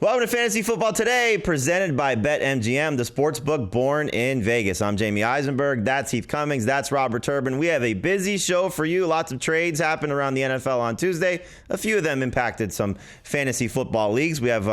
Welcome to Fantasy Football Today, presented by BetMGM, the sports book born in Vegas. I'm Jamie Eisenberg. That's Heath Cummings. That's Robert Turbin. We have a busy show for you. Lots of trades happened around the NFL on Tuesday. A few of them impacted some fantasy football leagues. We have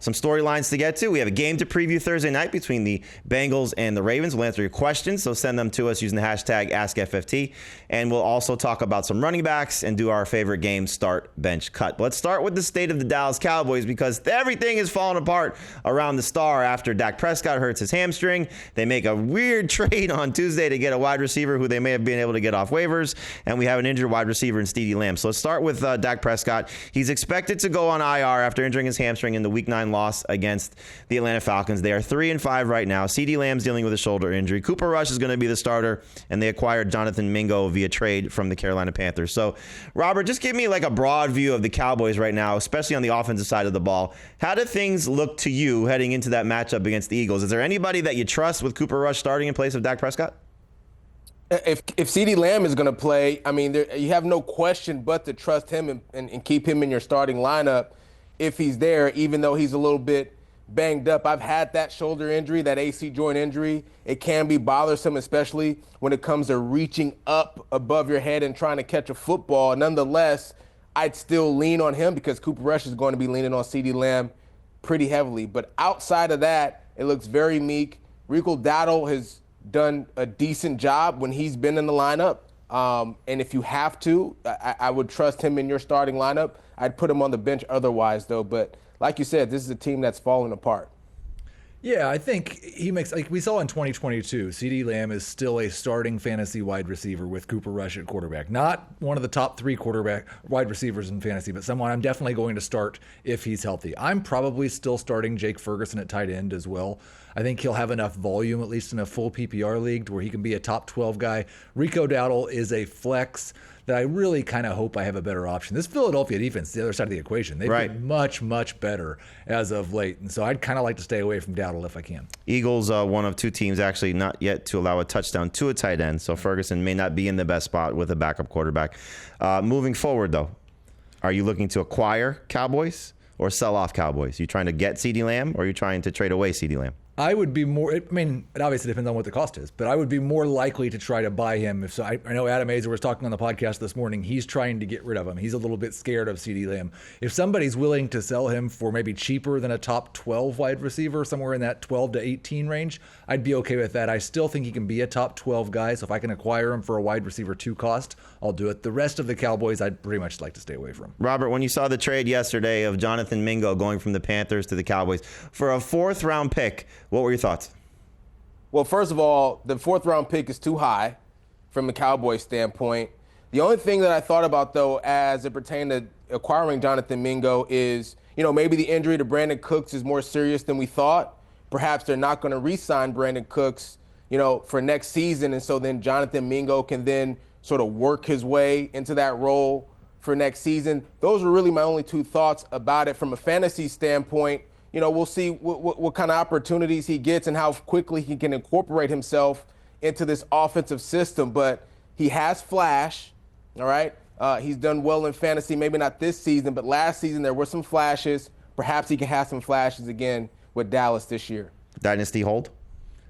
some storylines to get to. We have a game to preview Thursday night between the Bengals and the Ravens. We'll answer your questions, so send them to us using the hashtag AskFFT. And we'll also talk about some running backs and do our favorite game, start, bench, cut. But let's start with the state of the Dallas Cowboys, because everything is falling apart around the star after Dak Prescott hurts his hamstring. They make a weird trade on Tuesday to get a wide receiver who they may have been able to get off waivers, and we have an injured wide receiver in CeeDee Lamb. So let's start with Dak Prescott. He's expected to go on IR after injuring his hamstring in the Week 9 loss against the Atlanta Falcons. They are 3-5 right now. CeeDee Lamb's dealing with a shoulder injury. Cooper Rush is going to be the starter, and they acquired Jonathon Mingo via trade from the Carolina Panthers. So, Robert, just give me like a broad view of the Cowboys right now, especially on the offensive side of the ball. How do things look to you heading into that matchup against the Eagles? Is there anybody that you trust with Cooper Rush starting in place of Dak Prescott? If CeeDee Lamb is going to play, I mean, you have no question but to trust him and keep him in your starting lineup if he's there, even though he's a little bit banged up. I've had that shoulder injury, that AC joint injury. It can be bothersome, especially when it comes to reaching up above your head and trying to catch a football. Nonetheless, I'd still lean on him because Cooper Rush is going to be leaning on CeeDee Lamb pretty heavily. But outside of that, it looks very meek. Dowdle has done a decent job when he's been in the lineup. And if you have to, I would trust him in your starting lineup. I'd put him on the bench otherwise, though. But like you said, this is a team that's falling apart. Yeah, I think he makes, like we saw in 2022, CeeDee Lamb is still a starting fantasy wide receiver with Cooper Rush at quarterback. Not one of the top 3 wide receivers in fantasy, but someone I'm definitely going to start if he's healthy. I'm probably still starting Jake Ferguson at tight end as well. I think he'll have enough volume, at least in a full PPR league, where he can be a top 12 guy. Rico Dowdle is a flex that I really kind of hope I have a better option. This Philadelphia defense, the other side of the equation, they've been much, much better as of late. And so I'd kind of like to stay away from Dowdle if I can. Eagles, one of 2 teams actually not yet to allow a touchdown to a tight end. So Ferguson may not be in the best spot with a backup quarterback. Moving forward, though, are you looking to acquire Cowboys or sell off Cowboys? You trying to get CeeDee Lamb or are you trying to trade away CeeDee Lamb? I would be more, I mean, it obviously depends on what the cost is, but I would be more likely to try to buy him. If so, I know Adam Azer was talking on the podcast this morning. He's trying to get rid of him. He's a little bit scared of CeeDee Lamb. If somebody's willing to sell him for maybe cheaper than a top 12 wide receiver, somewhere in that 12 to 18 range, I'd be okay with that. I still think he can be a top 12 guy, so if I can acquire him for a wide receiver 2 cost, I'll do it. The rest of the Cowboys, I'd pretty much like to stay away from. Robert, when you saw the trade yesterday of Jonathon Mingo going from the Panthers to the Cowboys for a 4th-round pick, what were your thoughts? Well, first of all, the 4th-round pick is too high from a Cowboys standpoint. The only thing that I thought about, though, as it pertained to acquiring Jonathon Mingo is, maybe the injury to Brandon Cooks is more serious than we thought. Perhaps they're not going to re-sign Brandon Cooks, for next season. And so then Jonathon Mingo can then sort of work his way into that role for next season. Those were really my only 2 thoughts about it. From a fantasy standpoint, we'll see what kind of opportunities he gets and how quickly he can incorporate himself into this offensive system. But he has flash, all right? He's done well in fantasy, maybe not this season, but last season there were some flashes. Perhaps he can have some flashes again with Dallas this year. Dynasty hold?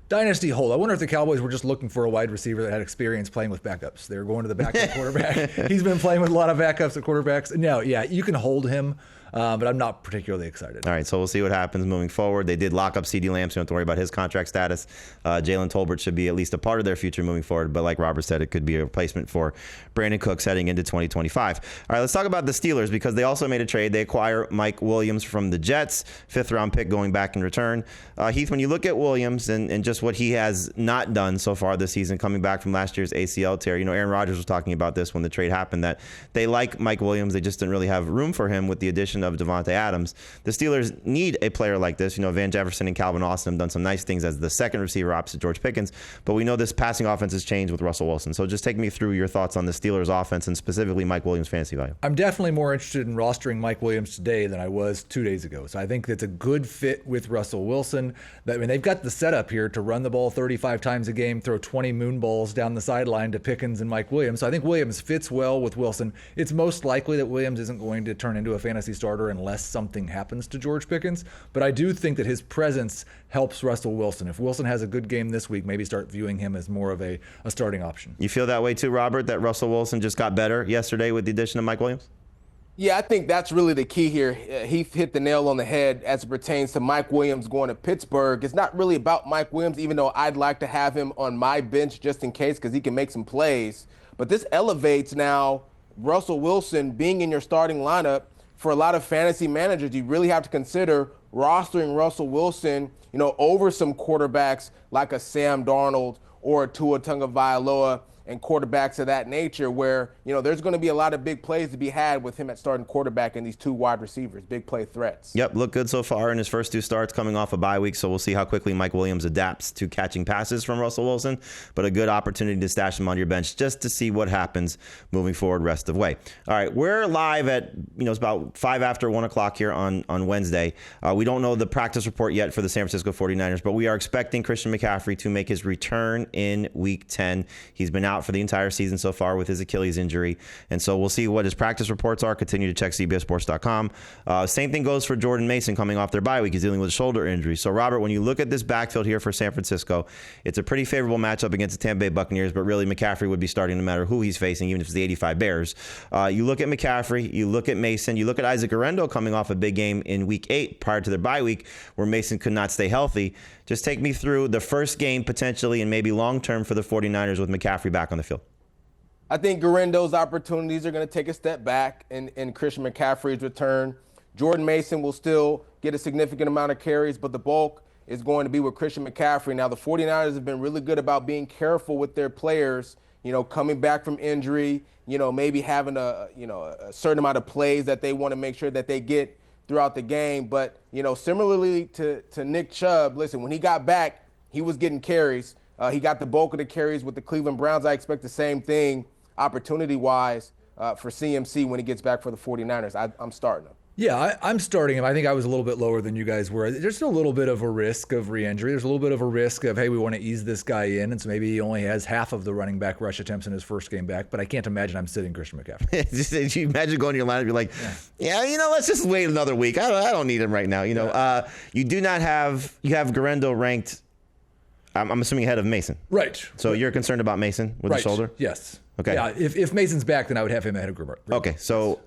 Dynasty hold. I wonder if the Cowboys were just looking for a wide receiver that had experience playing with backups. They were going to the backup quarterback. He's been playing with a lot of backups at quarterbacks. No, yeah, you can hold him. But I'm not particularly excited. All right, so we'll see what happens moving forward. They did lock up CeeDee Lamb, so you don't have to worry about his contract status. Jalen Tolbert should be at least a part of their future moving forward. But like Robert said, it could be a replacement for Brandon Cooks heading into 2025. All right, let's talk about the Steelers because they also made a trade. They acquire Mike Williams from the Jets, 5th-round pick going back in return. Heath, when you look at Williams and just what he has not done so far this season, coming back from last year's ACL tear, Aaron Rodgers was talking about this when the trade happened, that they like Mike Williams. They just didn't really have room for him with the addition of Devontae Adams. The Steelers need a player like this. Van Jefferson and Calvin Austin have done some nice things as the second receiver opposite George Pickens, but we know this passing offense has changed with Russell Wilson. So just take me through your thoughts on the Steelers offense and specifically Mike Williams' fantasy value. I'm definitely more interested in rostering Mike Williams today than I was 2 days ago. So I think it's a good fit with Russell Wilson. They've got the setup here to run the ball 35 times a game, throw 20 moon balls down the sideline to Pickens and Mike Williams. So I think Williams fits well with Wilson. It's most likely that Williams isn't going to turn into a fantasy star starter unless something happens to George Pickens. But I do think that his presence helps Russell Wilson. If Wilson has a good game this week, maybe start viewing him as more of a starting option. You feel that way too, Robert, that Russell Wilson just got better yesterday with the addition of Mike Williams? Yeah, I think that's really the key here. He hit the nail on the head as it pertains to Mike Williams going to Pittsburgh. It's not really about Mike Williams, even though I'd like to have him on my bench just in case because he can make some plays. But this elevates now Russell Wilson being in your starting lineup. For a lot of fantasy managers, you really have to consider rostering Russell Wilson, over some quarterbacks like a Sam Darnold or a Tua Tagovailoa and quarterbacks of that nature where, there's going to be a lot of big plays to be had with him at starting quarterback and these two wide receivers, big play threats. Yep, looked good so far in his first 2 starts coming off a bye week, so we'll see how quickly Mike Williams adapts to catching passes from Russell Wilson, but a good opportunity to stash him on your bench just to see what happens moving forward rest of the way. All right, we're live at, it's about 5 after 1 o'clock here on Wednesday. We don't know the practice report yet for the San Francisco 49ers, but we are expecting Christian McCaffrey to make his return in Week 10. He's been out for the entire season so far with his Achilles injury. And so we'll see what his practice reports are. Continue to check CBSSports.com. Same thing goes for Jordan Mason coming off their bye week. He's dealing with a shoulder injury. So, Robert, when you look at this backfield here for San Francisco, it's a pretty favorable matchup against the Tampa Bay Buccaneers, but really McCaffrey would be starting no matter who he's facing, even if it's the 85 Bears. You look at McCaffrey, you look at Mason, you look at Isaac Guerendo coming off a big game in Week 8 prior to their bye week where Mason could not stay healthy. Just take me through the first game potentially and maybe long-term for the 49ers with McCaffrey back on the field. I think Guerendo's opportunities are going to take a step back in Christian McCaffrey's return. Jordan Mason will still get a significant amount of carries, but the bulk is going to be with Christian McCaffrey. Now, the 49ers have been really good about being careful with their players, coming back from injury, maybe having a certain amount of plays that they want to make sure that they get throughout the game. But, similarly to Nick Chubb, listen, when he got back, he was getting carries. He got the bulk of the carries with the Cleveland Browns. I expect the same thing opportunity-wise for CMC when he gets back for the 49ers. I'm starting him. Yeah, I'm starting him. I think I was a little bit lower than you guys were. There's a little bit of a risk of re-injury. There's a little bit of a risk of, hey, we want to ease this guy in, and so maybe he only has half of the running back rush attempts in his first game back, but I can't imagine I'm sitting Christian McCaffrey. You imagine going to your lineup and be like, let's just wait another week. I don't need him right now. You do not have – you have Guerendo ranked, I'm assuming, ahead of Mason. Right. So you're concerned about Mason with the shoulder? Yes. Okay. Yeah, if Mason's back, then I would have him ahead of Guerendo. Okay, so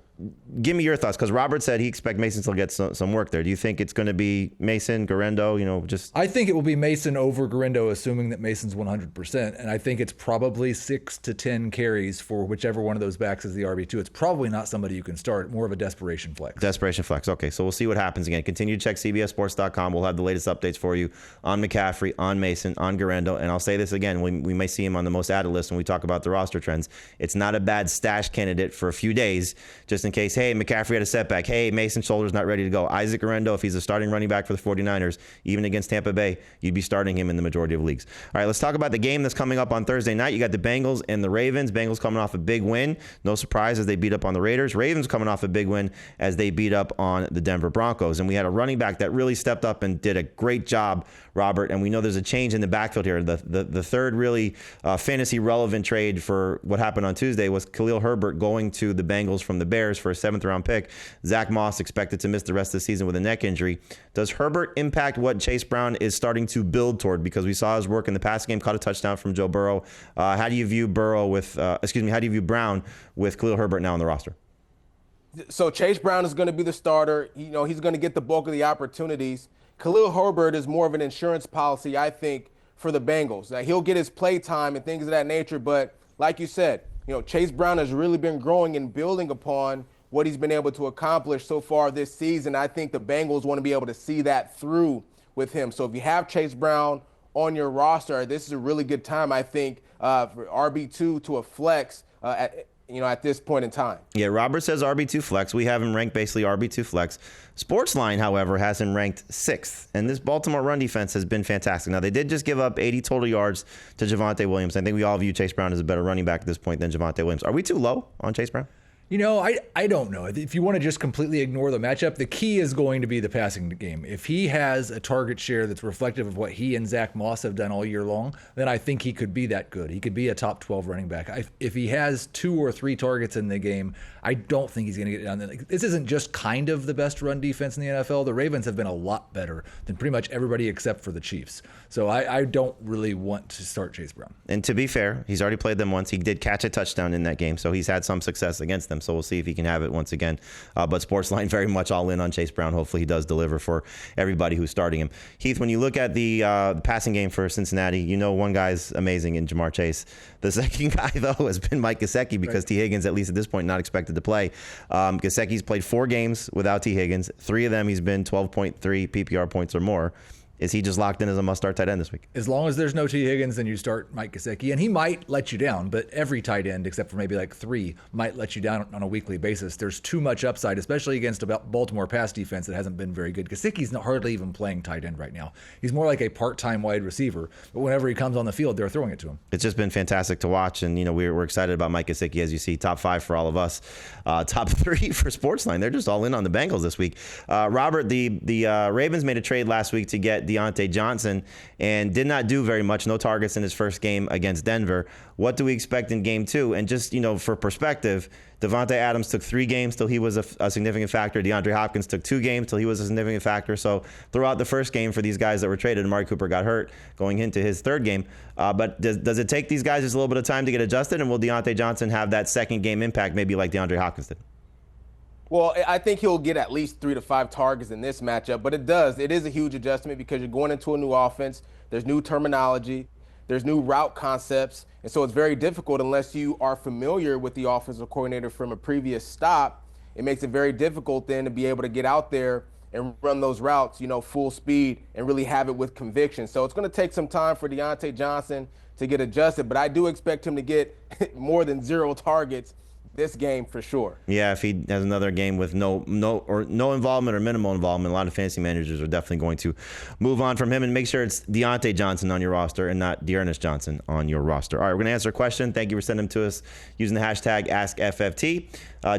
give me your thoughts, because Robert said he expects Mason to get some work there. Do you think it's going to be Mason, Guerendo, just... I think it will be Mason over Guerendo, assuming that Mason's 100%, and I think it's probably 6 to 10 carries for whichever one of those backs is the RB2. It's probably not somebody you can start, more of a desperation flex. Desperation flex. Okay, so we'll see what happens again. Continue to check CBSSports.com. We'll have the latest updates for you on McCaffrey, on Mason, on Guerendo, and I'll say this again, we may see him on the most added list when we talk about the roster trends. It's not a bad stash candidate for a few days, just in case, hey, McCaffrey had a setback. Hey, Mason's shoulder's not ready to go. Isaac Guerendo, if he's a starting running back for the 49ers, even against Tampa Bay, you'd be starting him in the majority of leagues. All right, let's talk about the game that's coming up on Thursday night. You got the Bengals and the Ravens. Bengals coming off a big win. No surprise as they beat up on the Raiders. Ravens coming off a big win as they beat up on the Denver Broncos. And we had a running back that really stepped up and did a great job, Robert. And we know there's a change in the backfield here. The third really fantasy relevant trade for what happened on Tuesday was Khalil Herbert going to the Bengals from the Bears for a 7th-round pick. Zach Moss expected to miss the rest of the season with a neck injury. Does Herbert impact what Chase Brown is starting to build toward? Because we saw his work in the passing game, caught a touchdown from Joe Burrow. How do you view Brown with Khalil Herbert now on the roster? So Chase Brown is going to be the starter. He's going to get the bulk of the opportunities. Khalil Herbert is more of an insurance policy, I think, for the Bengals. Now, he'll get his play time and things of that nature, but like you said, Chase Brown has really been growing and building upon what he's been able to accomplish so far this season. I think the Bengals want to be able to see that through with him. So if you have Chase Brown on your roster, this is a really good time, I think, for RB2 to a flex at this point in time. Yeah, Robert says RB2 flex. We have him ranked basically RB2 flex. Sportsline, however, has him ranked 6th. And this Baltimore run defense has been fantastic. Now, they did just give up 80 total yards to Javonte Williams. I think we all view Chase Brown as a better running back at this point than Javonte Williams. Are we too low on Chase Brown? I don't know. If you want to just completely ignore the matchup, the key is going to be the passing game. If he has a target share that's reflective of what he and Zach Moss have done all year long, then I think he could be that good. He could be a top 12 running back. If he has 2 or 3 targets in the game, I don't think he's going to get down there. This isn't just kind of the best run defense in the NFL. The Ravens have been a lot better than pretty much everybody except for the Chiefs. So I don't really want to start Chase Brown. And to be fair, he's already played them once. He did catch a touchdown in that game, so he's had some success against them. So we'll see if he can have it once again. But Sportsline very much all in on Chase Brown. Hopefully he does deliver for everybody who's starting him. Heath, when you look at the passing game for Cincinnati, one guy's amazing in Jamar Chase. The second guy, though, has been Mike Gesicki because T. Higgins, at least at this point, not expected to play. Gesicki's played 4 games without T. Higgins. 3 of them he's been 12.3 PPR points or more. Is he just locked in as a must-start tight end this week? As long as there's no T. Higgins, then you start Mike Gesicki. And he might let you down, but every tight end, except for maybe like 3, might let you down on a weekly basis. There's too much upside, especially against a Baltimore pass defense that hasn't been very good. Gesicki's hardly even playing tight end right now. He's more like a part-time wide receiver, but whenever he comes on the field, they're throwing it to him. It's just been fantastic to watch, and we're excited about Mike Gesicki, as you see. Top 5 for all of us. Top 3 for Sportsline. They're just all in on the Bengals this week. Robert, the Ravens made a trade last week to get Deontay Johnson and did not do very much. No targets in his first game against Denver. What do we expect in game 2? And just, for perspective, Devontae Adams took 3 games till he was a significant factor. DeAndre Hopkins took 2 games till he was a significant factor. So throughout the first game for these guys that were traded, Amari Cooper got hurt going into his 3rd game. But does it take these guys just a little bit of time to get adjusted? And will Deontay Johnson have that second game impact, maybe like DeAndre Hopkins did? Well, I think he'll get at least 3 to 5 targets in this matchup, but it is a huge adjustment because you're going into a new offense. There's new terminology, there's new route concepts, and so it's very difficult unless you are familiar with the offensive coordinator from a previous stop. It makes it very difficult then to be able to get out there and run those routes, full speed and really have it with conviction. So it's going to take some time for Deontay Johnson to get adjusted, but I do expect him to get more than 0 targets this game for sure. Yeah, if he has another game with no involvement or minimal involvement, a lot of fantasy managers are definitely going to move on from him, and make sure it's Deontay Johnson on your roster and not Dearness Johnson on your roster. All right, we're going to answer a question. Thank you for sending them to us using the hashtag AskFFT.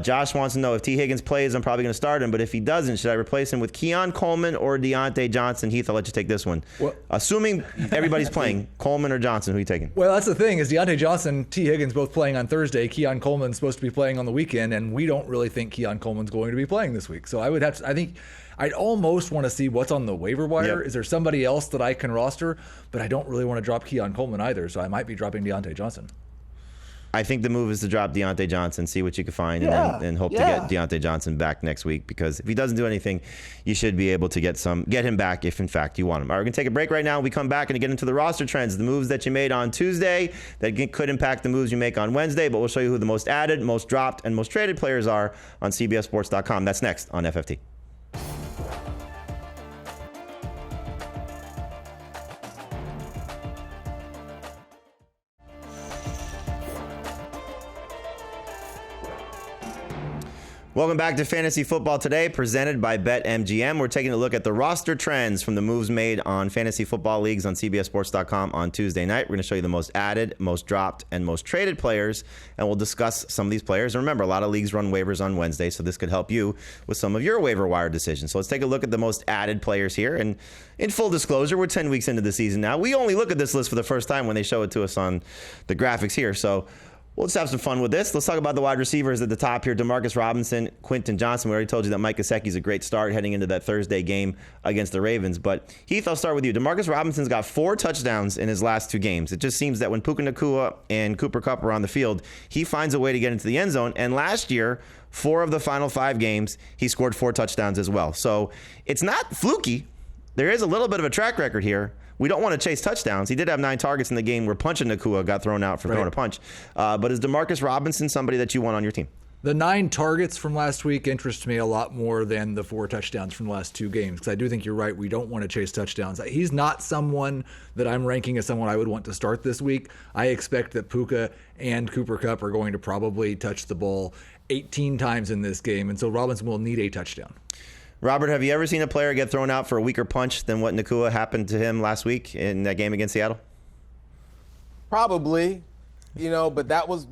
Josh wants to know, if T. Higgins plays, I'm probably going to start him, but if he doesn't, should I replace him with Keon Coleman or Deontay Johnson? Heath, I'll let you take this one. Assuming everybody's playing, Coleman or Johnson, who are you taking? Well, that's the thing, is Deontay Johnson, T. Higgins both playing on Thursday. Keon Coleman's supposed to be playing on the weekend, and we don't really think Keon Coleman's going to be playing this week. So I think I'd almost want to see what's on the waiver wire. Yep. Is there somebody else that I can roster? But I don't really want to drop Keon Coleman either, so I might be dropping Deontay Johnson. I think the move is to drop Deontay Johnson, see what you can find, and hope to get Deontay Johnson back next week, because if he doesn't do anything, you should be able to get him back if, in fact, you want him. All right, we're going to take a break right now. We come back and get into the roster trends, the moves that you made on Tuesday that could impact the moves you make on Wednesday, but we'll show you who the most added, most dropped, and most traded players are on CBSSports.com. That's next on FFT. Welcome back to Fantasy Football Today, presented by BetMGM. We're taking a look at the roster trends from the moves made on fantasy football leagues on CBSSports.com on Tuesday night. We're going to show you the most added, most dropped, and most traded players, and we'll discuss some of these players. And remember, a lot of leagues run waivers on Wednesday, so this could help you with some of your waiver wire decisions. So let's take a look at the most added players here. And in full disclosure, we're 10 weeks into the season now. We only look at this list for the first time when they show it to us on the graphics here. So let's have some fun with this. Let's talk about the wide receivers at the top here. Demarcus Robinson, Quentin Johnson. We already told you that Mike Gesicki is a great start heading into that Thursday game against the Ravens. But Heath, I'll start with you. Demarcus Robinson's got 4 touchdowns in his last 2 games. It just seems that when Puka Nacua and Cooper Kupp are on the field, he finds a way to get into the end zone. And last year, 4 of the final 5 games, he scored 4 touchdowns as well. So it's not fluky. There is a little bit of a track record here. We don't want to chase touchdowns. He did have 9 targets in the game where Punchin Nacua got thrown out for throwing a punch. But is Demarcus Robinson somebody that you want on your team? The 9 targets from last week interests me a lot more than the 4 touchdowns from the last 2 games, because I do think you're right. We don't want to chase touchdowns. He's not someone that I'm ranking as someone I would want to start this week. I expect that Puka and Cooper Kupp are going to probably touch the ball 18 times in this game, and so Robinson will need a touchdown. Robert, have you ever seen a player get thrown out for a weaker punch than what Nacua happened to him last week in that game against Seattle? Probably. but that was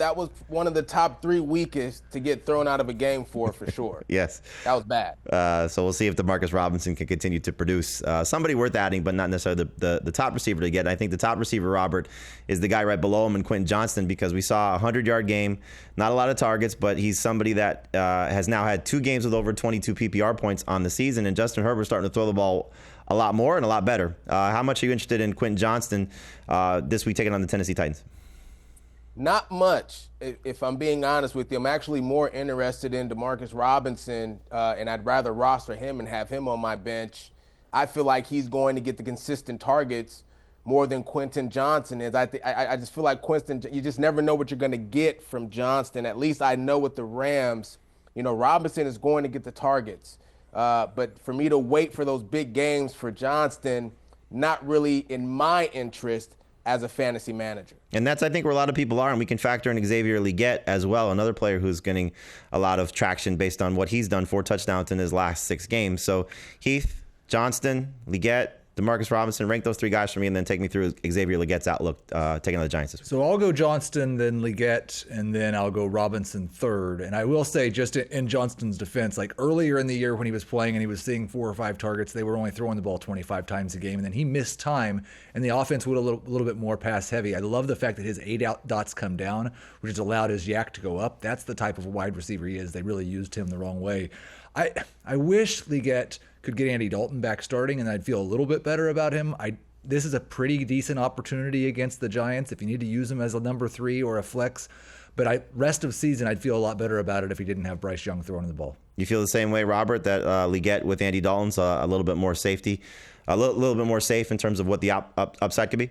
one of the top 3 weakest to get thrown out of a game for sure. Yes. That was bad. So we'll see if DeMarcus Robinson can continue to produce. Somebody worth adding, but not necessarily the top receiver to get. I think the top receiver, Robert, is the guy right below him in Quentin Johnston, because we saw a 100-yard game, not a lot of targets, but he's somebody that has now had 2 games with over 22 PPR points on the season, and Justin Herbert's starting to throw the ball a lot more and a lot better. How much are you interested in Quentin Johnston this week taking on the Tennessee Titans? Not much, if I'm being honest with you. I'm actually more interested in DeMarcus Robinson, and I'd rather roster him and have him on my bench. I feel like he's going to get the consistent targets more than Quentin Johnston is. I just feel like Quentin, you just never know what you're going to get from Johnston. At least I know with the Rams, Robinson is going to get the targets. But for me to wait for those big games for Johnston, not really in my interest as a fantasy manager. And that's, I think, where a lot of people are, and we can factor in Xavier Legette as well, another player who's getting a lot of traction based on what he's done, 4 touchdowns in his last 6 games. So Heath, Johnston, Legette, DeMarcus Robinson, rank those 3 guys for me, and then take me through Xavier Legette's outlook taking on the Giants this week. So I'll go Johnston, then Legette, and then I'll go Robinson third. And I will say, just in Johnston's defense, like earlier in the year when he was playing and he was seeing 4 or 5 targets, they were only throwing the ball 25 times a game, and then he missed time, and the offense would a little bit more pass heavy. I love the fact that his 8 out dots come down, which has allowed his yak to go up. That's the type of wide receiver he is. They really used him the wrong way. I wish Legette could get Andy Dalton back starting, and I'd feel a little bit better about him. This is a pretty decent opportunity against the Giants if you need to use him as a number 3 or a flex. But rest of season, I'd feel a lot better about it if he didn't have Bryce Young throwing the ball. You feel the same way, Robert, that Legette with Andy Dalton's a little bit more safety, a little bit more safe in terms of what the upside could be?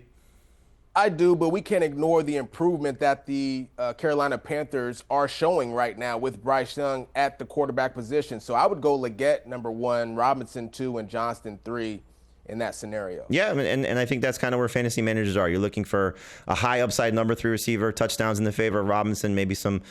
I do, but we can't ignore the improvement that the Carolina Panthers are showing right now with Bryce Young at the quarterback position. So I would go Legette number 1, Robinson 2, and Johnston 3 in that scenario. Yeah, and I think that's kind of where fantasy managers are. You're looking for a high upside number 3 receiver, touchdowns in the favor of Robinson, maybe some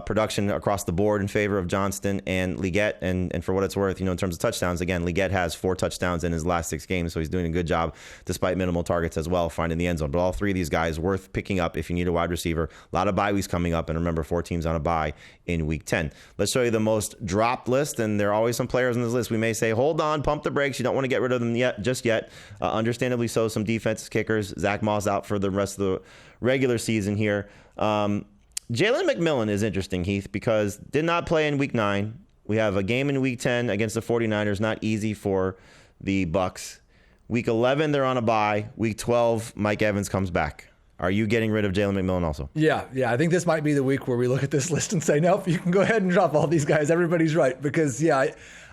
production across the board in favor of Johnston and Legette. And for what it's worth, in terms of touchdowns, again, Legette has 4 touchdowns in his last 6 games, so he's doing a good job despite minimal targets as well, finding the end zone. But all 3 of these guys worth picking up if you need a wide receiver. A lot of bye weeks coming up, and remember, 4 teams on a bye in week 10. Let's show you the most dropped list, and there are always some players on this list. We may say, hold on, pump the brakes. You don't want to get rid of them just yet. Understandably so, some defensive kickers. Zach Moss out for the rest of the regular season here. Jalen McMillan is interesting, Heath, because did not play in week 9. We have a game in week 10 against the 49ers. Not easy for the Bucs. Week 11, they're on a bye. Week 12, Mike Evans comes back. Are you getting rid of Jalen McMillan also? Yeah. I think this might be the week where we look at this list and say, nope, you can go ahead and drop all these guys. Everybody's right. Because,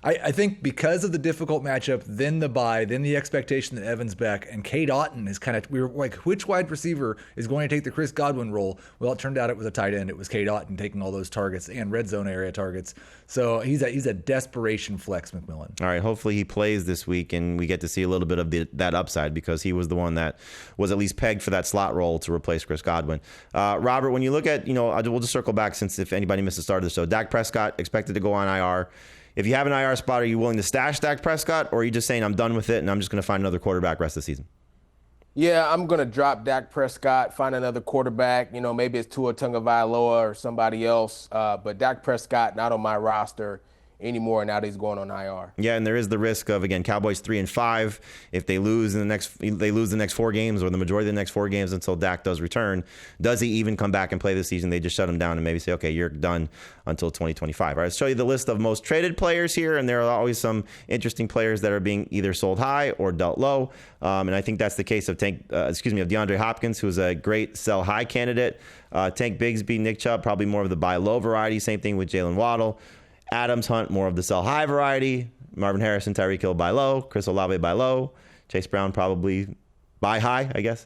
I think because of the difficult matchup, then the bye, then the expectation that Evans back, and Cade Otton is we were like, which wide receiver is going to take the Chris Godwin role? Well, it turned out it was a tight end. It was Cade Otton taking all those targets and red zone area targets. So he's a desperation flex, McMillan. All right, hopefully he plays this week and we get to see a little bit of that upside, because he was the one that was at least pegged for that slot role to replace Chris Godwin. Robert, when you look at, we'll just circle back since if anybody missed the start of the show, Dak Prescott expected to go on IR. If you have an IR spot, are you willing to stash Dak Prescott, or are you just saying I'm done with it and I'm just going to find another quarterback rest of the season? Yeah, I'm going to drop Dak Prescott, find another quarterback. Maybe it's Tua Tagovailoa or somebody else. But Dak Prescott not on my roster anymore now that he's going on IR. Yeah, and there is the risk of, again, Cowboys 3-5. If they lose the next 4 games, or the majority of the next 4 games until Dak does return, does he even come back and play this season? They just shut him down and maybe say, okay, you're done until 2025. All right, let's show you the list of most traded players here, and there are always some interesting players that are being either sold high or dealt low. And I think that's the case of DeAndre Hopkins, who's a great sell high candidate. Tank Bigsby, Nick Chubb, probably more of the buy low variety. Same thing with Jalen Waddle. Adams, Hunt, more of the sell high variety. Marvin Harrison, Tyreek Hill, buy low. Chris Olave, buy low. Chase Brown, probably buy high, I guess.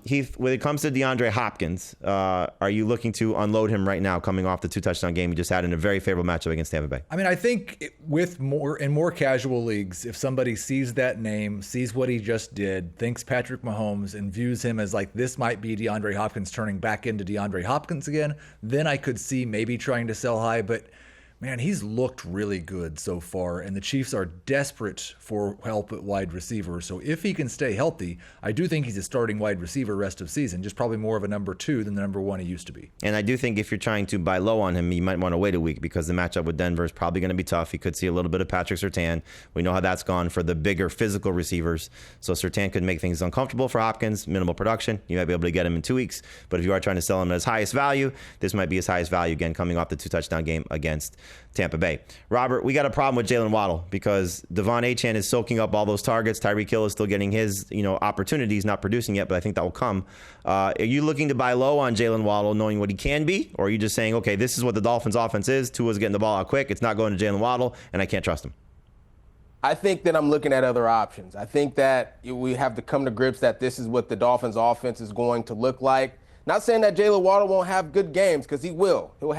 Heath, when it comes to DeAndre Hopkins, are you looking to unload him right now coming off the 2-touchdown game he just had in a very favorable matchup against Tampa Bay? I mean, I think in more casual leagues, if somebody sees that name, sees what he just did, thinks Patrick Mahomes, and views him as like, this might be DeAndre Hopkins turning back into DeAndre Hopkins again, then I could see maybe trying to sell high. But Man, he's looked really good so far, and the Chiefs are desperate for help at wide receiver. So if he can stay healthy, I do think he's a starting wide receiver rest of season, just probably more of a number 2 than the number 1 he used to be. And I do think if you're trying to buy low on him, you might want to wait a week because the matchup with Denver is probably going to be tough. You could see a little bit of Patrick Surtain. We know how that's gone for the bigger physical receivers. So Surtain could make things uncomfortable for Hopkins, minimal production. You might be able to get him in 2 weeks. But if you are trying to sell him as highest value, this might be his highest value again coming off the 2-touchdown game against Tampa Bay. Robert, we got a problem with Jalen Waddle because Devon Etienne is soaking up all those targets. Tyreek Hill is still getting his opportunities, not producing yet, but I think that will come. Are you looking to buy low on Jalen Waddle knowing what he can be? Or are you just saying, okay, this is what the Dolphins offense is. Tua's getting the ball out quick. It's not going to Jalen Waddle, and I can't trust him. I think that I'm looking at other options. I think that we have to come to grips that this is what the Dolphins offense is going to look like. Not saying that Jalen Waddle won't have good games, because he will. He'll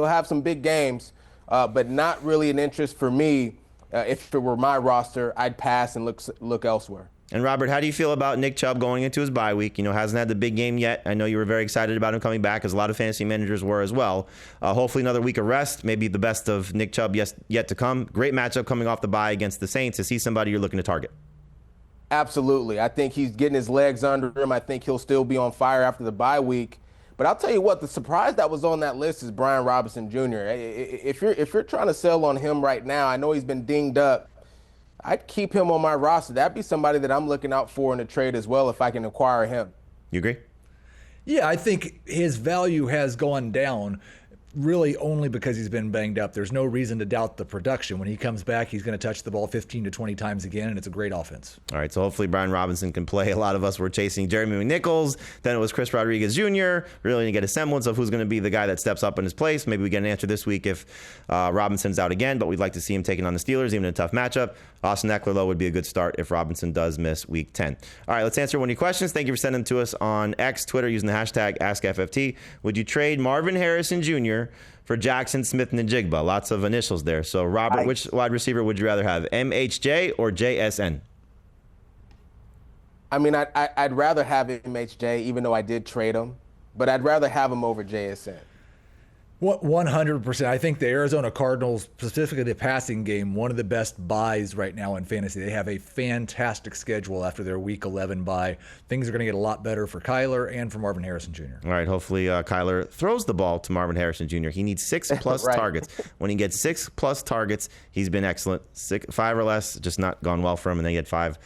have some big games, but not really an interest for me. If it were my roster, I'd pass and look elsewhere. And Robert, how do you feel about Nick Chubb going into his bye week? Hasn't had the big game yet. I know you were very excited about him coming back, as a lot of fantasy managers were as well. Hopefully another week of rest, maybe the best of Nick Chubb yet to come. Great matchup coming off the bye against the Saints. Is he somebody you're looking to target? Absolutely. I think he's getting his legs under him. I think he'll still be on fire after the bye week. But I'll tell you what, the surprise that was on that list is Brian Robinson Jr. If you're trying to sell on him right now, I know he's been dinged up. I'd keep him on my roster. That'd be somebody that I'm looking out for in a trade as well if I can acquire him. You agree? Yeah, I think his value has gone down really only because he's been banged up. There's no reason to doubt the production. When he comes back, he's going to touch the ball 15 to 20 times again, and it's a great offense. All right, so hopefully Brian Robinson can play. A lot of us were chasing Jeremy McNichols. Then it was Chris Rodriguez Jr. Really to get a semblance of who's going to be the guy that steps up in his place. Maybe we get an answer this week if Robinson's out again, but we'd like to see him taking on the Steelers, even in a tough matchup. Austin Eckler, though, would be a good start if Robinson does miss Week 10. All right, let's answer one of your questions. Thank you for sending them to us on X, Twitter, using the hashtag AskFFT. Would you trade Marvin Harrison Jr. for Jackson Smith-Njigba? Lots of initials there. So, Robert, which wide receiver would you rather have, MHJ or JSN? I mean, I'd rather have MHJ, even though I did trade him, but I'd rather have him over JSN. 100%. I think the Arizona Cardinals, specifically the passing game, one of the best buys right now in fantasy. They have a fantastic schedule after their Week 11 bye. Things are going to get a lot better for Kyler and for Marvin Harrison Jr. All right, hopefully Kyler throws the ball to Marvin Harrison Jr. He needs 6+ right. targets. When he gets 6+ targets, he's been excellent. 5 or less, just not gone well for him, and then he had 5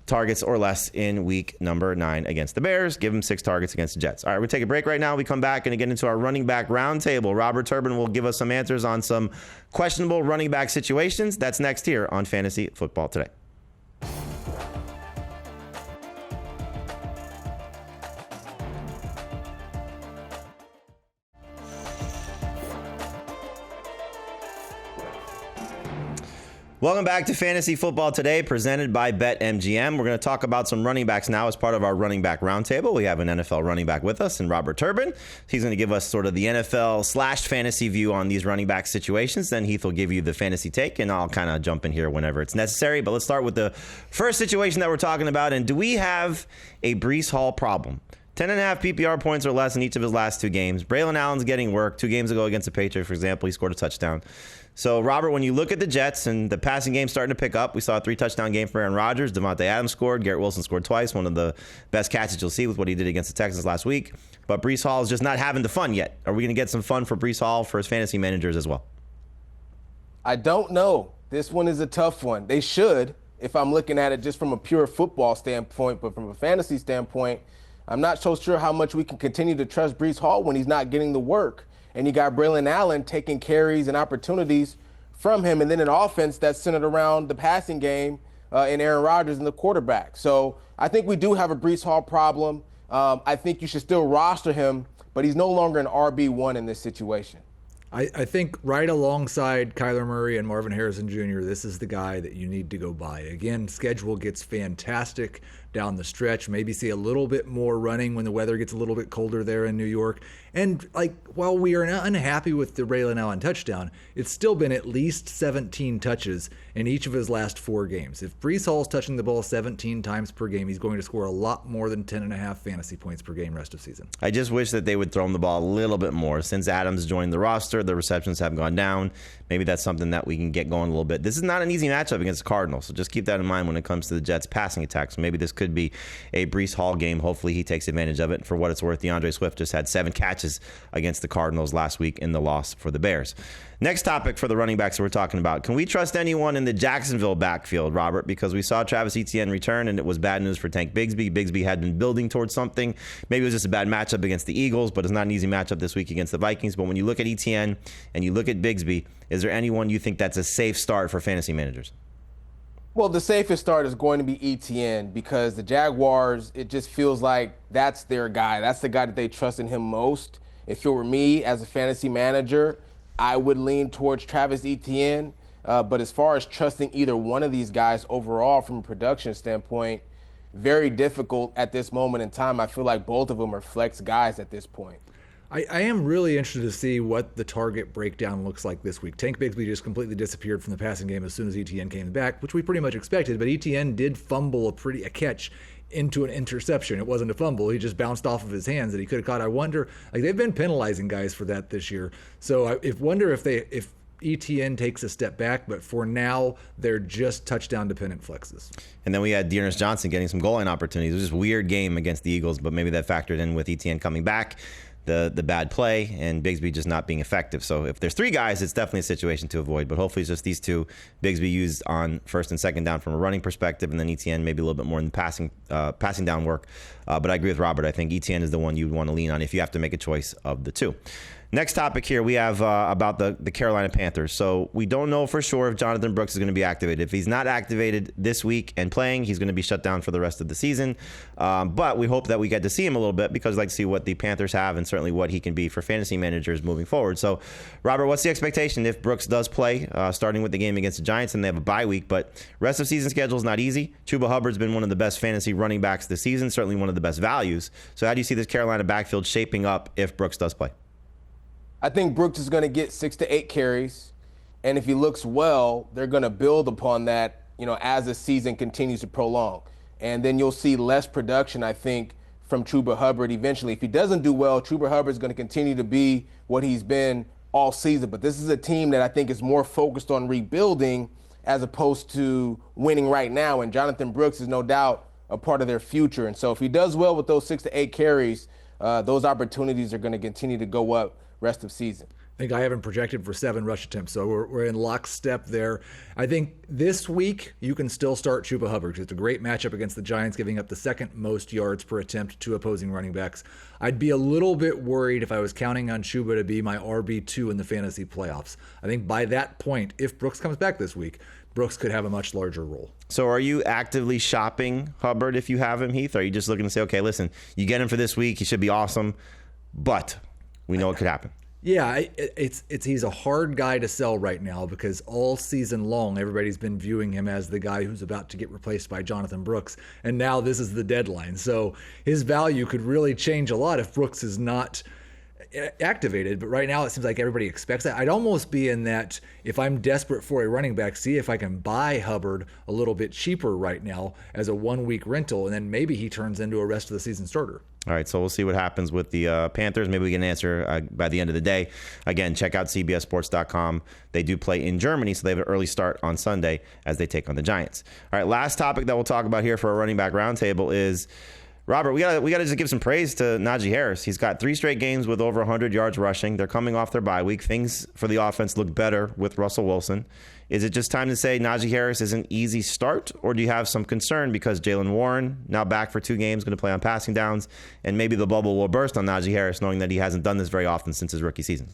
targets or less in week number 9 against the Bears. Give him 6 targets against the Jets. All right, we'll take a break right now. We come back and get into our running back roundtable. Robert Turbin will give us some answers on some questionable running back situations. That's next here on Fantasy Football Today. Welcome back to Fantasy Football Today, presented by BetMGM. We're going to talk about some running backs now as part of our running back roundtable. We have an NFL running back with us, and Robert Turbin. He's going to give us sort of the NFL/fantasy view on these running back situations. Then Heath will give you the fantasy take, and I'll kind of jump in here whenever it's necessary. But let's start with the first situation that we're talking about. And do we have a Breece Hall problem? 10.5 PPR points or less in each of his last 2 games. Braylon Allen's getting work. 2 games ago against the Patriots, for example, he scored a touchdown. So, Robert, when you look at the Jets and the passing game starting to pick up, we saw a 3-touchdown game for Aaron Rodgers. Devontae Adams scored. Garrett Wilson scored twice. One of the best catches you'll see with what he did against the Texans last week. But Breece Hall is just not having the fun yet. Are we going to get some fun for Breece Hall for his fantasy managers as well? I don't know. This one is a tough one. They should, if I'm looking at it just from a pure football standpoint, but from a fantasy standpoint, I'm not so sure how much we can continue to trust Breece Hall when he's not getting the work. And you got Braylon Allen taking carries and opportunities from him, and then an offense that's centered around the passing game and Aaron Rodgers and the quarterback. So I think we do have a Breece Hall problem. I think you should still roster him, but he's no longer an RB1 in this situation. I think right alongside Kyler Murray and Marvin Harrison Jr., this is the guy that you need to go buy. Again, schedule gets fantastic down the stretch. Maybe see a little bit more running when the weather gets a little bit colder there in New York. And while we are not unhappy with the Braylon Allen touchdown, it's still been at least 17 touches in each of his last 4 games. If Breece Hall's touching the ball 17 times per game, he's going to score a lot more than 10.5 fantasy points per game rest of season. I just wish that they would throw him the ball a little bit more. Since Adams joined the roster, roster. The receptions have gone down. Maybe that's something that we can get going a little bit. This is not an easy matchup against the Cardinals, so just keep that in mind when it comes to the Jets' passing attack. So maybe this could be a Breece Hall game. Hopefully he takes advantage of it. And for what it's worth, DeAndre Swift just had 7 catches against the Cardinals last week in the loss for the Bears. Next topic for the running backs that we're talking about. Can we trust anyone in the Jacksonville backfield, Robert? Because we saw Travis Etienne return, and it was bad news for Tank Bigsby. Bigsby had been building towards something. Maybe it was just a bad matchup against the Eagles, but it's not an easy matchup this week against the Vikings. But when you look at Etienne and you look at Bigsby, is there anyone you think that's a safe start for fantasy managers? Well, the safest start is going to be Etienne because the Jaguars, it just feels like that's their guy. That's the guy that they trust in him most. If it were me as a fantasy manager, I would lean towards Travis Etienne. But as far as trusting either one of these guys overall from a production standpoint, very difficult at this moment in time. I feel like both of them are flex guys at this point. I am really interested to see what the target breakdown looks like this week. Tank Bigsby just completely disappeared from the passing game as soon as Etienne came back, which we pretty much expected, but Etienne did fumble a catch into an interception. It wasn't a fumble. He just bounced off of his hands that he could have caught. I wonder, they've been penalizing guys for that this year. So I wonder if Etienne takes a step back, but for now, they're just touchdown-dependent flexes. And then we had Dearness Johnson getting some goal line opportunities. It was just a weird game against the Eagles, but maybe that factored in with Etienne coming back, the bad play, and Bigsby just not being effective. So if there's 3 guys, it's definitely a situation to avoid. But hopefully it's just these 2. Bigsby used on first and second down from a running perspective, and then Etienne maybe a little bit more in the passing down work. But I agree with Robert. I think Etienne is the one you'd want to lean on if you have to make a choice of the 2. Next topic here, we have about the Carolina Panthers. So we don't know for sure if Jonathon Brooks is going to be activated. If he's not activated this week and playing, he's going to be shut down for the rest of the season. But we hope that we get to see him a little bit because I'd like to see what the Panthers have and certainly what he can be for fantasy managers moving forward. So, Robert, what's the expectation if Brooks does play, starting with the game against the Giants, and they have a bye week? But rest of season schedule is not easy. Chuba Hubbard's been one of the best fantasy running backs this season, certainly one of the best values. So how do you see this Carolina backfield shaping up if Brooks does play? I think Brooks is going to get 6 to 8 carries, and if he looks well, they're going to build upon that, as the season continues to prolong. And then you'll see less production, I think, from Chuba Hubbard eventually. If he doesn't do well, Chuba Hubbard is going to continue to be what he's been all season. But this is a team that I think is more focused on rebuilding as opposed to winning right now, and Jonathon Brooks is no doubt a part of their future. And so if he does well with those 6 to 8 carries, those opportunities are going to continue to go up rest of season. I think I have him projected for 7 rush attempts, so we're in lockstep there. I think this week you can still start Chuba Hubbard because it's a great matchup against the Giants, giving up the 2nd most yards per attempt to opposing running backs. I'd be a little bit worried if I was counting on Chuba to be my RB2 in the fantasy playoffs. I think by that point, if Brooks comes back this week, Brooks could have a much larger role. So are you actively shopping Hubbard if you have him, Heath? Or are you just looking to say, okay, listen, you get him for this week, he should be awesome, but we know it could happen? Yeah, he's a hard guy to sell right now because all season long everybody's been viewing him as the guy who's about to get replaced by Jonathon Brooks, and now this is the deadline. So his value could really change a lot if Brooks is not activated, but right now it seems like everybody expects that. I'd almost be in that if I'm desperate for a running back, see if I can buy Hubbard a little bit cheaper right now as a 1-week rental, and then maybe he turns into a rest of the season starter. All right, so we'll see what happens with the Panthers. Maybe we get an answer by the end of the day. Again, check out CBSSports.com. They do play in Germany, so they have an early start on Sunday as they take on the Giants. All right, last topic that we'll talk about here for our running back roundtable is, Robert, we got to just give some praise to Najee Harris. He's got 3 straight games with over 100 yards rushing. They're coming off their bye week. Things for the offense look better with Russell Wilson. Is it just time to say Najee Harris is an easy start, or do you have some concern because Jaylen Warren, now back for 2 games, going to play on passing downs, and maybe the bubble will burst on Najee Harris knowing that he hasn't done this very often since his rookie season?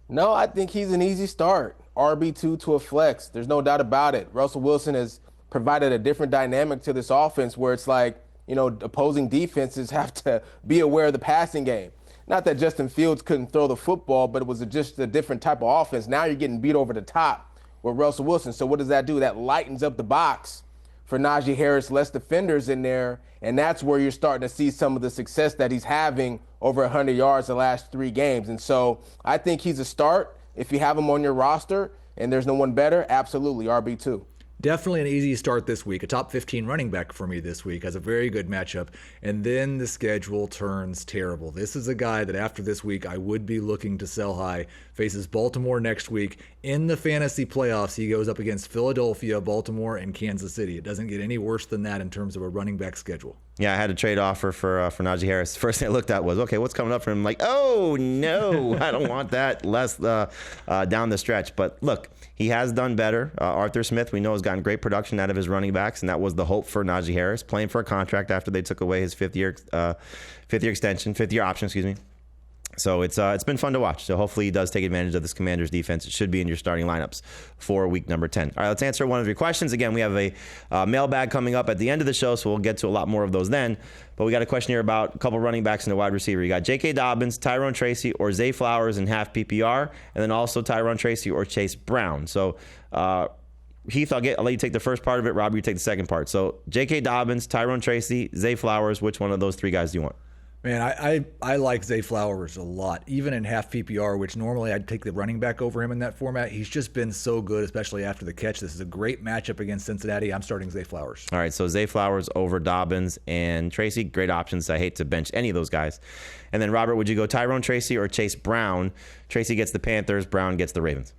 No, I think he's an easy start. RB2 to a flex. There's no doubt about it. Russell Wilson has provided a different dynamic to this offense where it's like, opposing defenses have to be aware of the passing game. Not that Justin Fields couldn't throw the football, but it was just a different type of offense. Now you're getting beat over the top with Russell Wilson. So what does that do? That lightens up the box for Najee Harris, less defenders in there, and that's where you're starting to see some of the success that he's having over 100 yards the last 3 games. And so I think he's a start. If you have him on your roster and there's no one better, absolutely, RB2. Definitely an easy start this week. A top 15 running back for me this week has a very good matchup. And then the schedule turns terrible. This is a guy that after this week, I would be looking to sell high. Faces Baltimore next week. In the fantasy playoffs, he goes up against Philadelphia, Baltimore, and Kansas City. It doesn't get any worse than that in terms of a running back schedule. Yeah, I had a trade offer for Najee Harris. The first thing I looked at was, okay, what's coming up for him? I'm like, oh, no, I don't want that less down the stretch. But look, he has done better. Arthur Smith, we know, has gotten great production out of his running backs, and that was the hope for Najee Harris, playing for a contract after they took away his fifth year option, excuse me. So it's been fun to watch. So hopefully he does take advantage of this Commanders defense. It should be in your starting lineups for week number 10. All right, let's answer one of your questions. Again, we have a mailbag coming up at the end of the show, so we'll get to a lot more of those then. But we got a question here about a couple running backs and a wide receiver. You got J.K. Dobbins, Tyrone Tracy, or Zay Flowers in half PPR, and then also Tyrone Tracy or Chase Brown. So Heath, I'll let you take the first part of it. Rob, you take the second part. So J.K. Dobbins, Tyrone Tracy, Zay Flowers, which one of those three guys do you want? Man, I like Zay Flowers a lot, even in half PPR, which normally I'd take the running back over him in that format. He's just been so good, especially after the catch. This is a great matchup against Cincinnati. I'm starting Zay Flowers. All right, so Zay Flowers over Dobbins and Tracy. Great options. I hate to bench any of those guys. And then, Robert, would you go Tyrone Tracy or Chase Brown? Tracy gets the Panthers. Brown gets the Ravens.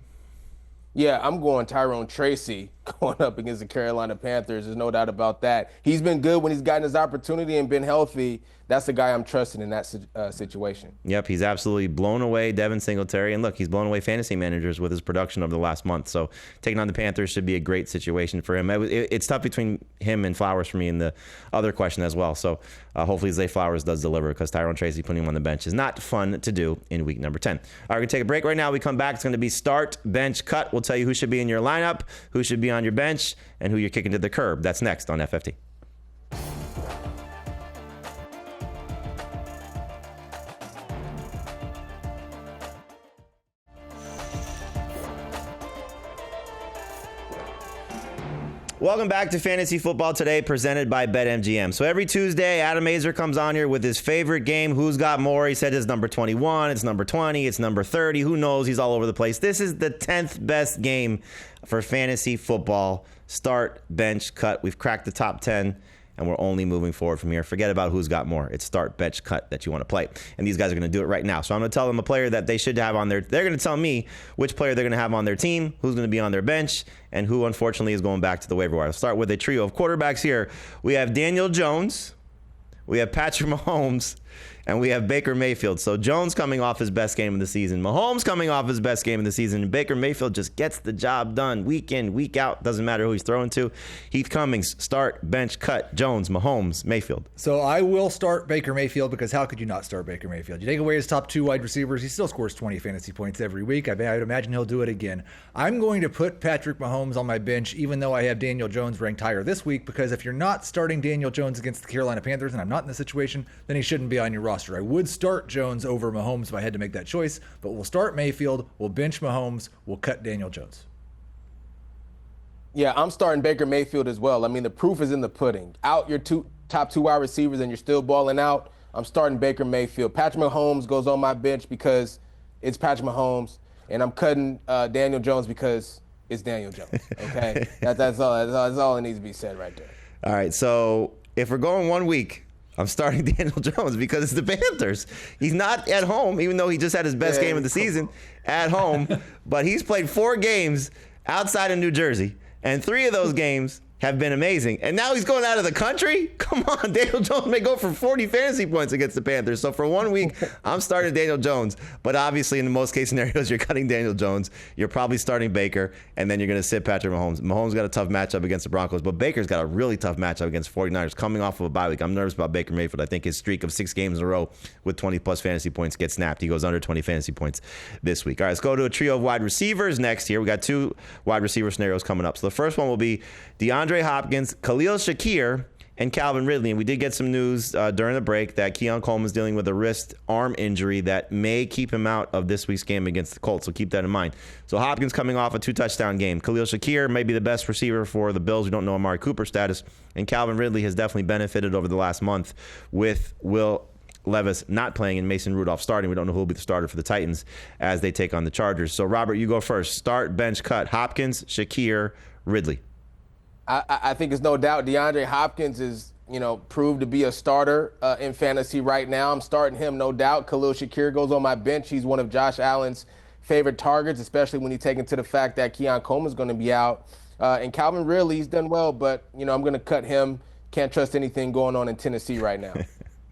Yeah, I'm going Tyrone Tracy going up against the Carolina Panthers. There's no doubt about that. He's been good when he's gotten his opportunity and been healthy. That's the guy I'm trusting in that situation. Yep, he's absolutely blown away Devin Singletary. And look, he's blown away fantasy managers with his production over the last month. So taking on the Panthers should be a great situation for him. It's tough between him and Flowers for me in the other question as well. So hopefully Zay Flowers does deliver, because Tyrone Tracy putting him on the bench is not fun to do in week number 10. All right, we're going to take a break right now. We come back. It's going to be start, bench, cut. We'll tell you who should be in your lineup, who should be on your bench, and who you're kicking to the curb. That's next on FFT. Welcome back to Fantasy Football Today, presented by BetMGM. So every Tuesday, Adam Azer comes on here with his favorite game, Who's Got More. He said it's number 21, it's number 20, it's number 30. Who knows? He's all over the place. This is the 10th best game for fantasy football. Start, bench, cut. We've cracked the top 10. And we're only moving forward from here. Forget about who's got more. It's start, bench, cut that you want to play. And these guys are going to do it right now. So I'm going to tell them a player that they should have on their... They're going to tell me which player they're going to have on their team, who's going to be on their bench, and who, unfortunately, is going back to the waiver wire. I'll start with a trio of quarterbacks here. We have Daniel Jones. We have Patrick Mahomes. And we have Baker Mayfield. So Jones coming off his best game of the season. Mahomes coming off his best game of the season. And Baker Mayfield just gets the job done week in, week out. Doesn't matter who he's throwing to. Heath Cummings, start, bench, cut. Jones, Mahomes, Mayfield. So I will start Baker Mayfield, because how could you not start Baker Mayfield? You take away his top two wide receivers, he still scores 20 fantasy points every week. I would imagine he'll do it again. I'm going to put Patrick Mahomes on my bench, even though I have Daniel Jones ranked higher this week, because if you're not starting Daniel Jones against the Carolina Panthers, and I'm not in the situation, then he shouldn't be on your roster. I would start Jones over Mahomes if I had to make that choice, but we'll start Mayfield, we'll bench Mahomes, we'll cut Daniel Jones. Yeah, I'm starting Baker Mayfield as well. I mean, the proof is in the pudding. Out your top two wide receivers and you're still balling out, I'm starting Baker Mayfield. Patrick Mahomes goes on my bench because it's Patrick Mahomes, and I'm cutting Daniel Jones because it's Daniel Jones. Okay, that's all that needs to be said right there. All right, so if we're going 1 week, I'm starting Daniel Jones because it's the Panthers. He's not at home, even though he just had his best game of the season at home. But he's played 4 games outside of New Jersey, and 3 of those games have been amazing. And now he's going out of the country? Come on, Daniel Jones may go for 40 fantasy points against the Panthers. So for 1 week, I'm starting Daniel Jones. But obviously, in the most case scenarios, you're cutting Daniel Jones. You're probably starting Baker, and then you're going to sit Patrick Mahomes. Mahomes got a tough matchup against the Broncos, but Baker's got a really tough matchup against 49ers coming off of a bye week. I'm nervous about Baker Mayfield. I think his streak of 6 games in a row with 20-plus fantasy points gets snapped. He goes under 20 fantasy points this week. All right, let's go to a trio of wide receivers next here. We got 2 wide receiver scenarios coming up. So the first one will be DeAndre Hopkins, Khalil Shakir, and Calvin Ridley. And we did get some news during the break that Keon Coleman's dealing with a wrist arm injury that may keep him out of this week's game against the Colts. So keep that in mind. So Hopkins coming off a 2-touchdown game. Khalil Shakir may be the best receiver for the Bills. We don't know Amari Cooper's status. And Calvin Ridley has definitely benefited over the last month with Will Levis not playing and Mason Rudolph starting. We don't know who will be the starter for the Titans as they take on the Chargers. So, Robert, you go first. Start, bench, cut. Hopkins, Shakir, Ridley. I think it's no doubt DeAndre Hopkins is, proved to be a starter in fantasy right now. I'm starting him, no doubt. Khalil Shakir goes on my bench. He's one of Josh Allen's favorite targets, especially when you take into the fact that Keon Coleman's going to be out. And Calvin Ridley, he's done well, but, I'm going to cut him. Can't trust anything going on in Tennessee right now.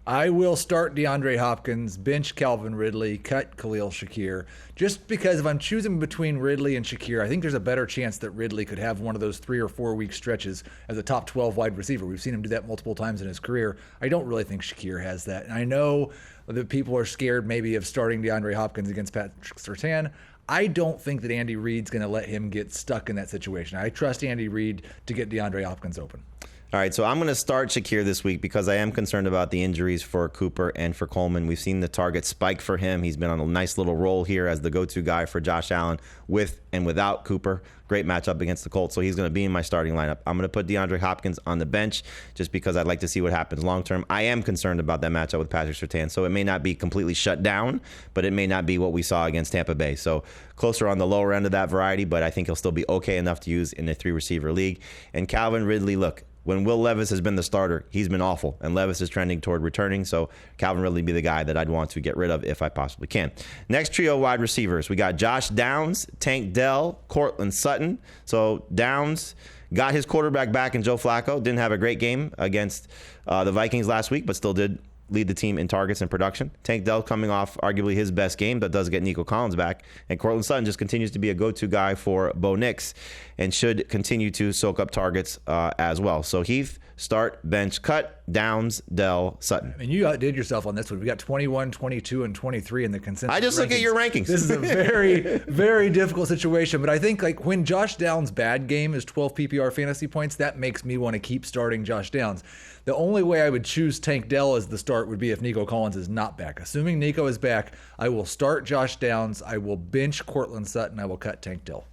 I will start DeAndre Hopkins, bench Calvin Ridley, cut Khalil Shakir, just because if I'm choosing between Ridley and Shakir, I think there's a better chance that Ridley could have one of those 3 or 4 week stretches as a top 12 wide receiver. We've seen him do that multiple times in his career. I don't really think Shakir has that. And I know that people are scared maybe of starting DeAndre Hopkins against Patrick Surtain. I don't think that Andy Reid's going to let him get stuck in that situation. I trust Andy Reid to get DeAndre Hopkins open. All right, so I'm going to start Shakir this week because I am concerned about the injuries for Cooper and for Coleman. We've seen the target spike for him. He's been on a nice little roll here as the go-to guy for Josh Allen with and without Cooper. Great matchup against the Colts, so he's going to be in my starting lineup. I'm going to put DeAndre Hopkins on the bench just because I'd like to see what happens long-term. I am concerned about that matchup with Patrick Surtain, so it may not be completely shut down, but it may not be what we saw against Tampa Bay. So closer on the lower end of that variety, but I think he'll still be okay enough to use in a 3-receiver league. And Calvin Ridley, look, when Will Levis has been the starter, he's been awful, and Levis is trending toward returning, so Calvin Ridley be the guy that I'd want to get rid of if I possibly can. Next trio wide receivers, we got Josh Downs, Tank Dell, Cortland Sutton. So Downs got his quarterback back in Joe Flacco, didn't have a great game against the Vikings last week, but still did lead the team in targets and production. Tank Dell coming off arguably his best game, but does get Nico Collins back. And Cortland Sutton just continues to be a go-to guy for Bo Nix and should continue to soak up targets as well. So Heath, start, bench, cut, Downs, Dell, Sutton. And you outdid yourself on this one. We got 21, 22, and 23 in the consensus I just rankings. look at your rankings. This is a very, very difficult situation. But I think when Josh Downs' bad game is 12 PPR fantasy points, that makes me want to keep starting Josh Downs. The only way I would choose Tank Dell as the start would be if Nico Collins is not back. Assuming Nico is back, I will start Josh Downs. I will bench Cortland Sutton. I will cut Tank Dell.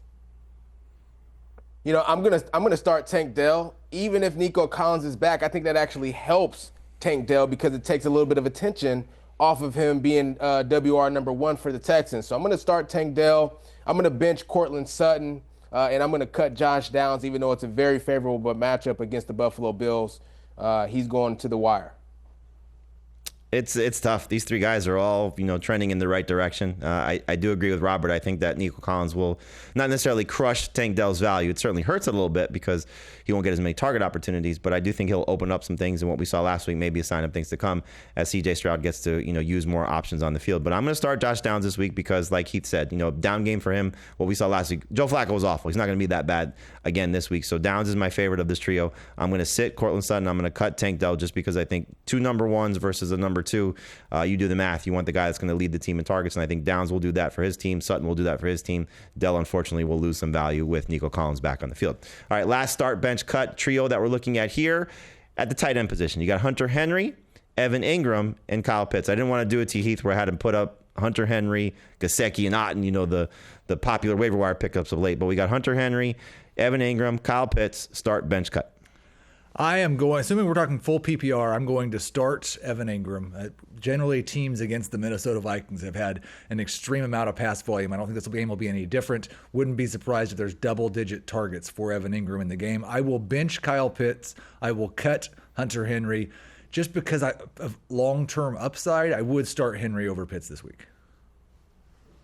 I'm gonna start Tank Dell. Even if Nico Collins is back, I think that actually helps Tank Dell because it takes a little bit of attention off of him being WR number 1 for the Texans. So I'm gonna start Tank Dell. I'm gonna bench Cortland Sutton, and I'm gonna cut Josh Downs, even though it's a very favorable matchup against the Buffalo Bills. He's going to the wire. It's tough. These 3 guys are all, trending in the right direction. I do agree with Robert. I think that Nico Collins will not necessarily crush Tank Dell's value. It certainly hurts a little bit because he won't get as many target opportunities, but I do think he'll open up some things, and what we saw last week may be a sign of things to come as CJ Stroud gets to, use more options on the field. But I'm going to start Josh Downs this week because, like Heath said, down game for him. What we saw last week, Joe Flacco was awful. He's not going to be that bad again this week. So Downs is my favorite of this trio. I'm going to sit Cortland Sutton. I'm going to cut Tank Dell just because I think 2 number 1s versus a number 2. You do the math. You want the guy that's going to lead the team in targets, and I think Downs will do that for his team. Sutton will do that for his team. Dell, unfortunately, will lose some value with Nico Collins back on the field. All right, last start, bench, cut trio that we're looking at here at the tight end position. You got Hunter Henry, Evan Ingram, and Kyle Pitts. I didn't want to do it to Heath where I had him put up Hunter Henry, Gesicki, and Otten, the popular waiver wire pickups of late. But we got Hunter Henry, Evan Ingram, Kyle Pitts, start, bench, cut. I am going, assuming we're talking full PPR, I'm going to start Evan Ingram. Generally, teams against the Minnesota Vikings have had an extreme amount of pass volume. I don't think this game will be any different. Wouldn't be surprised if there's double-digit targets for Evan Ingram in the game. I will bench Kyle Pitts. I will cut Hunter Henry. Just because of long-term upside, I would start Henry over Pitts this week.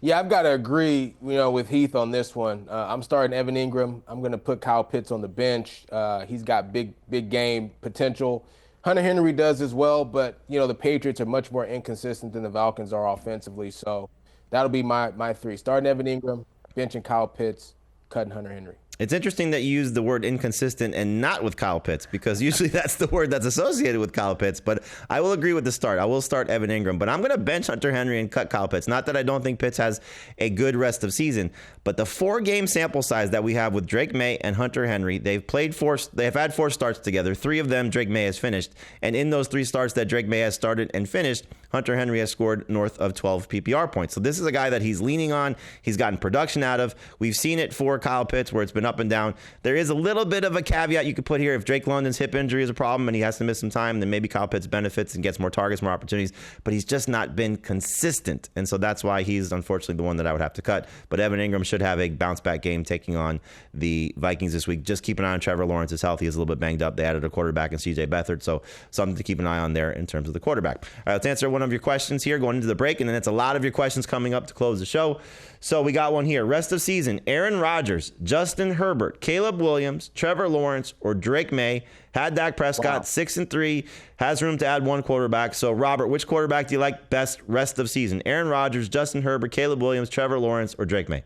Yeah, I've got to agree, with Heath on this one. I'm starting Evan Ingram. I'm going to put Kyle Pitts on the bench. He's got big game potential. Hunter Henry does as well, but, the Patriots are much more inconsistent than the Falcons are offensively. So that'll be my 3. Starting Evan Ingram, benching Kyle Pitts, cutting Hunter Henry. It's interesting that you use the word inconsistent and not with Kyle Pitts, because usually that's the word that's associated with Kyle Pitts. But I will agree with the start. I will start Evan Ingram, but I'm going to bench Hunter Henry and cut Kyle Pitts. Not that I don't think Pitts has a good rest of season, but the 4-game sample size that we have with Drake May and Hunter Henry, they have had 4 starts together. 3 of them Drake May has finished, and in those 3 starts that Drake May has started and finished, Hunter Henry has scored north of 12 PPR points. So this is a guy that he's leaning on. He's gotten production out of. We've seen it for Kyle Pitts where it's been up and down. There is a little bit of a caveat you could put here. If Drake London's hip injury is a problem and he has to miss some time, then maybe Kyle Pitts benefits and gets more targets, more opportunities. But he's just not been consistent. And so that's why he's unfortunately the one that I would have to cut. But Evan Ingram should have a bounce-back game taking on the Vikings this week. Just keep an eye on Trevor Lawrence. Is healthy. He's a little bit banged up. They added a quarterback in C.J. Beathard, so something to keep an eye on there in terms of the quarterback. All right, let's answer one of your questions here going into the break, and then it's a lot of your questions coming up to close the show. So we got one here. Rest of season, Aaron Rodgers, Justin Herbert, Caleb Williams, Trevor Lawrence, or Drake May. Had Dak Prescott, 6-3, has room to add one quarterback. So, Robert, which quarterback do you like best rest of season? Aaron Rodgers, Justin Herbert, Caleb Williams, Trevor Lawrence, or Drake May?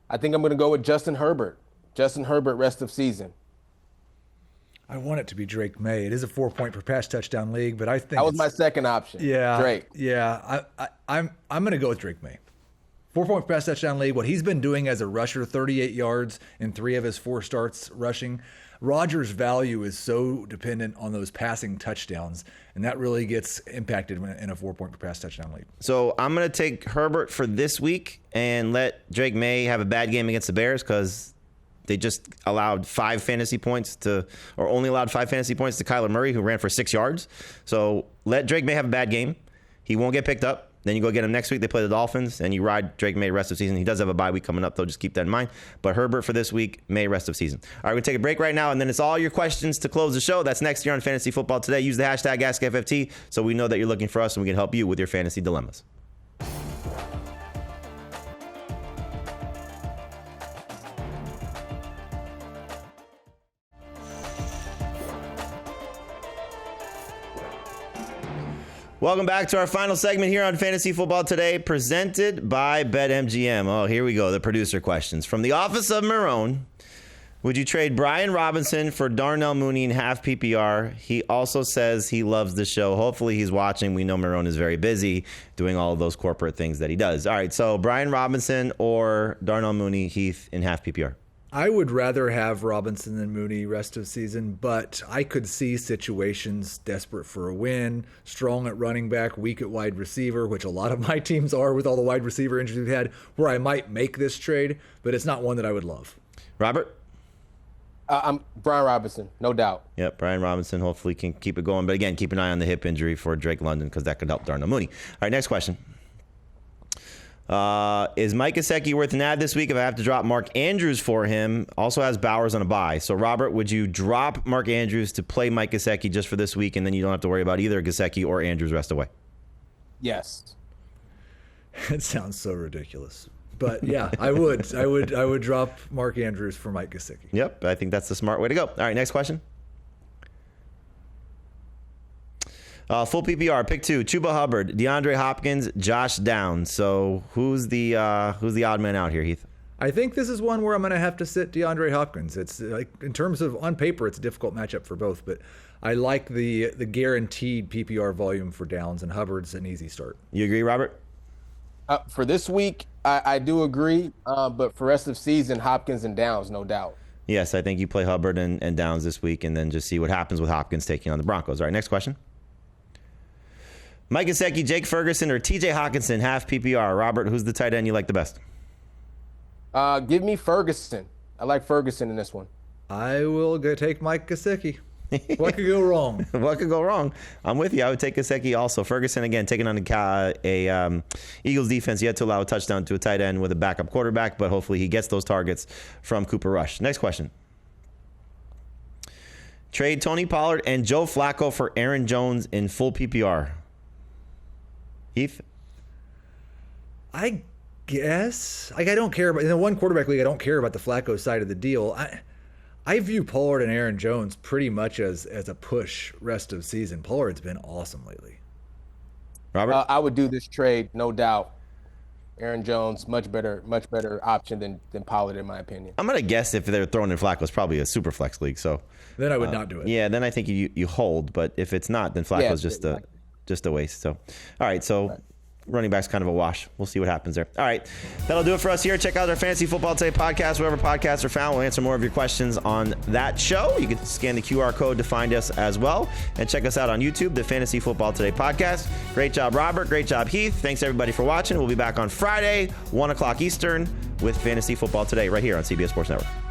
I think I'm going to go with Justin Herbert. Justin Herbert rest of season. I want it to be Drake May. It is a 4-point per pass touchdown league, but I think that was my second option. Yeah, Drake. Yeah, I'm going to go with Drake May. 4-point per pass touchdown league. What he's been doing as a rusher, 38 yards in 3 of his 4 starts rushing. Rodgers' value is so dependent on those passing touchdowns, and that really gets impacted in a 4-point per pass touchdown league. So I'm going to take Herbert for this week and let Drake May have a bad game against the Bears because they just allowed 5 fantasy points to, or only allowed 5 fantasy points to Kyler Murray, who ran for 6 yards. So let Drake May have a bad game. He won't get picked up. Then you go get him next week. They play the Dolphins, and you ride Drake May rest of season. He does have a bye week coming up, though. Just keep that in mind. But Herbert for this week, May rest of season. All right, we're going to take a break right now, and then it's all your questions to close the show. That's next year on Fantasy Football Today. Use the hashtag AskFFT so we know that you're looking for us, and we can help you with your fantasy dilemmas. Welcome back to our final segment here on Fantasy Football Today, presented by BetMGM. Oh, here we go, the producer questions. From the office of Marone, would you trade Brian Robinson for Darnell Mooney in half PPR? He also says he loves the show. Hopefully he's watching. We know Marone is very busy doing all of those corporate things that he does. All right, so Brian Robinson or Darnell Mooney, Heath, in half PPR? I would rather have Robinson than Mooney rest of season, but I could see situations desperate for a win, strong at running back, weak at wide receiver, which a lot of my teams are with all the wide receiver injuries we've had, where I might make this trade, but it's not one that I would love. Robert? I'm Brian Robinson, no doubt. Yep, Brian Robinson hopefully can keep it going. But again, keep an eye on the hip injury for Drake London because that could help Darnell Mooney. All right, next question. Is Mike Gesicki worth an ad this week if I have to drop Mark Andrews for him? Also has Bowers on a bye. So, Robert, would you drop Mark Andrews to play Mike Gesicki just for this week, and then you don't have to worry about either Gesicki or Andrews rest away? Yes. It sounds so ridiculous. But, yeah, I would drop Mark Andrews for Mike Gesicki. Yep, I think that's the smart way to go. All right, next question. Full PPR, pick 2, Chuba Hubbard, DeAndre Hopkins, Josh Downs. So who's the odd man out here, Heath? I think this is one where I'm going to have to sit DeAndre Hopkins. It's like, in terms of on paper, it's a difficult matchup for both, but I like the guaranteed PPR volume for Downs, and Hubbard's an easy start. You agree, Robert? For this week, I do agree, but for rest of season, Hopkins and Downs, no doubt. Yes, I think you play Hubbard and Downs this week, and then just see what happens with Hopkins taking on the Broncos. All right, next question. Mike Gesicki, Jake Ferguson, or TJ Hawkinson, half PPR. Robert, who's the tight end you like the best? Give me Ferguson. I like Ferguson in this one. I will take Mike Gesicki. What could go wrong? What could go wrong? I'm with you. I would take Gesicki also. Ferguson, again, taking on a Eagles defense yet to allow a touchdown to a tight end with a backup quarterback, but hopefully he gets those targets from Cooper Rush. Next question. Trade Tony Pollard and Joe Flacco for Aaron Jones in full PPR. Heath? I guess. I don't care about, in the one quarterback league, I don't care about the Flacco side of the deal. I view Pollard and Aaron Jones pretty much as a push rest of season. Pollard's been awesome lately. Robert? I would do this trade, no doubt. Aaron Jones, much better option than Pollard, in my opinion. I'm going to guess if they're throwing in Flacco, it's probably a super flex league. So then I would not do it. Yeah, then I think you hold. But if it's not, then Flacco's just a waste. So, all right. So running back's kind of a wash. We'll see what happens there. All right, that'll do it for us here. Check out our Fantasy Football Today podcast, wherever podcasts are found. We'll answer more of your questions on that show. You can scan the QR code to find us as well. And check us out on YouTube, the Fantasy Football Today podcast. Great job, Robert. Great job, Heath. Thanks, everybody, for watching. We'll be back on Friday, 1 o'clock Eastern, with Fantasy Football Today right here on CBS Sports Network.